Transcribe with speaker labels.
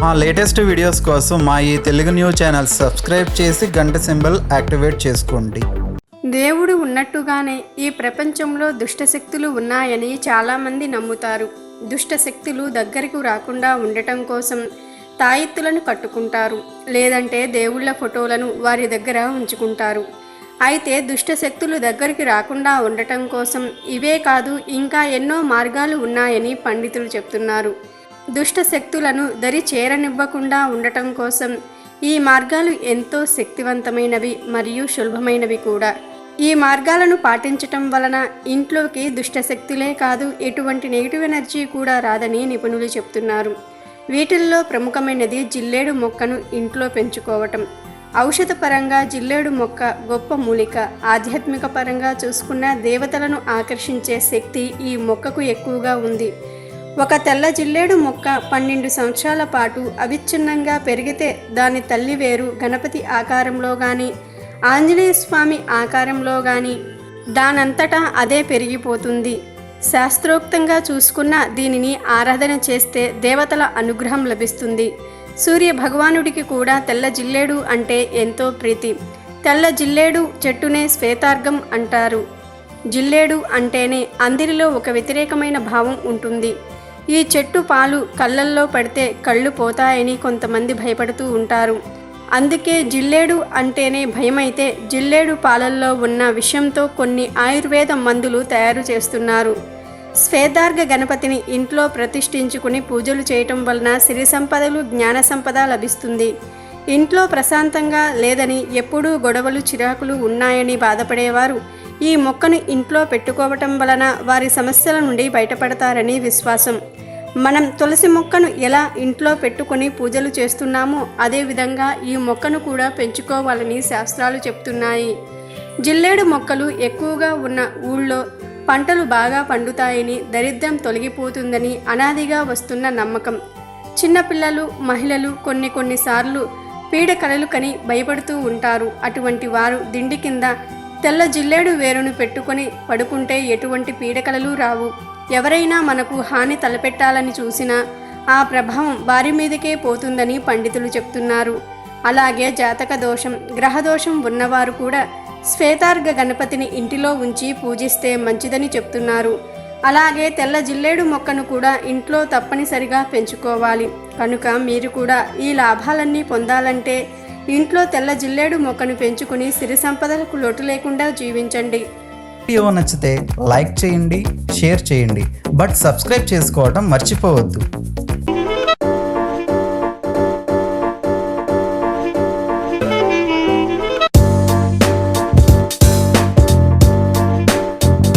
Speaker 1: మా latest videos కోసం మా ఈ తెలుగు న్యూస్ ఛానల్ సబ్స్క్రైబ్ చేసి గంట సింబల్ యాక్టివేట్ చేసుకోండి.
Speaker 2: దేవుడు ఉన్నట్టుగానే ఈ ప్రపంచంలో దుష్టశక్తులు ఉన్నాయని చాలామంది నమ్ముతారు. దుష్టశక్తులు దగ్గరకు రాకుండా ఉండటం కోసం తాయెత్తులను కట్టుకుంటారు, లేదంటే దేవుళ్ళ ఫోటోలను వారి దగ్గర ఉంచుకుంటారు. అయితే దుష్టశక్తులు దగ్గరికి రాకుండా ఉండటం కోసం ఇవే కాదు ఇంకా ఎన్నో మార్గాలు ఉన్నాయని పండితులు చెప్తున్నారు. దుష్టశక్తులను దరి చేరనివ్వకుండా ఉండటం కోసం ఈ మార్గాలు ఎంతో శక్తివంతమైనవి మరియు సులభమైనవి కూడా. ఈ మార్గాలను పాటించటం వలన ఇంట్లోకి దుష్టశక్తులే కాదు ఎటువంటి నెగిటివ్ ఎనర్జీ కూడా రాదని నిపుణులు చెప్తున్నారు. వీటిల్లో ప్రముఖమైనది జిల్లేడు మొక్కను ఇంట్లో పెంచుకోవటం. ఔషధపరంగా జిల్లేడు మొక్క గొప్ప మూలిక. ఆధ్యాత్మిక పరంగా చూసుకున్న దేవతలను ఆకర్షించే శక్తి ఈ మొక్కకు ఎక్కువగా ఉంది. ఒక తెల్ల జిల్లేడు మొక్క 12 సంవత్సరాల పాటు అవిచ్ఛిన్నంగా పెరిగితే దాని తల్లి వేరు గణపతి ఆకారంలో కానీ ఆంజనేయ స్వామి ఆకారంలో కానీ దానంతటా అదే పెరిగిపోతుంది. శాస్త్రోక్తంగా చూసుకున్న దీనిని ఆరాధన చేస్తే దేవతల అనుగ్రహం లభిస్తుంది. సూర్య భగవానుడికి కూడా తెల్ల జిల్లేడు అంటే ఎంతో ప్రీతి. తెల్ల జిల్లేడు చెట్టునే శ్వేతార్ఘం అంటారు. జిల్లేడు అంటేనే అందరిలో ఒక వ్యతిరేకమైన భావం ఉంటుంది. ఈ చెట్టు పాలు కళ్ళల్లో పడితే కళ్ళు పోతాయని కొంతమంది భయపడుతూ ఉంటారు. అందుకే జిల్లేడు అంటేనే భయమైతే జిల్లేడు పాలల్లో ఉన్న విషంతో కొన్ని ఆయుర్వేద మందులు తయారు చేస్తున్నారు. శ్వేతార్ఘ గణపతిని ఇంట్లో ప్రతిష్ఠించుకుని పూజలు చేయటం వలన సిరి సంపదలు జ్ఞాన సంపద లభిస్తుంది. ఇంట్లో ప్రశాంతంగా లేదని ఎప్పుడూ గొడవలు చిరాకులు ఉన్నాయని బాధపడేవారు ఈ మొక్కను ఇంట్లో పెట్టుకోవటం వలన వారి సమస్యల నుండి బయటపడతారని విశ్వాసం. మనం తులసి మొక్కను ఎలా ఇంట్లో పెట్టుకొని పూజలు చేస్తున్నామో అదేవిధంగా ఈ మొక్కను కూడా పెంచుకోవాలని శాస్త్రాలు చెప్తున్నాయి. జిల్లేడు మొక్కలు ఎక్కువగా ఉన్న ఊళ్ళో పంటలు బాగా పండుతాయని, దరిద్రం తొలగిపోతుందని అనాదిగా వస్తున్న నమ్మకం. చిన్నపిల్లలు, మహిళలు కొన్నిసార్లు పీడకలలు కని భయపడుతూ ఉంటారు. అటువంటి వారు దిండి కింద తెల్ల జిల్లేడు వేరును పెట్టుకొని పడుకుంటే ఎటువంటి పీడకలలు రావు. ఎవరైనా మనకు హాని తలపెట్టాలని చూసినా ఆ ప్రభావం వారి మీదకే పోతుందని పండితులు చెప్తున్నారు. అలాగే జాతక దోషం, గ్రహదోషం ఉన్నవారు కూడా శ్వేతార్ఘ గణపతిని ఇంటిలో ఉంచి పూజిస్తే మంచిదని చెప్తున్నారు. అలాగే తెల్ల జిల్లేడు మొక్కను కూడా ఇంట్లో తప్పనిసరిగా పెంచుకోవాలి. కనుక మీరు కూడా ఈ లాభాలన్నీ పొందాలంటే ఇంట్లో తెల్ల జిల్లేడు మొక్కను పెంచుకుని సిరి సంపదలకు లోటు లేకుండా జీవించండి.
Speaker 1: వీడియో నచ్చితే లైక్ చేయండి, షేర్ చేయండి, బట్ సబ్స్క్రైబ్ చేసుకోవడం మర్చిపోవద్దు.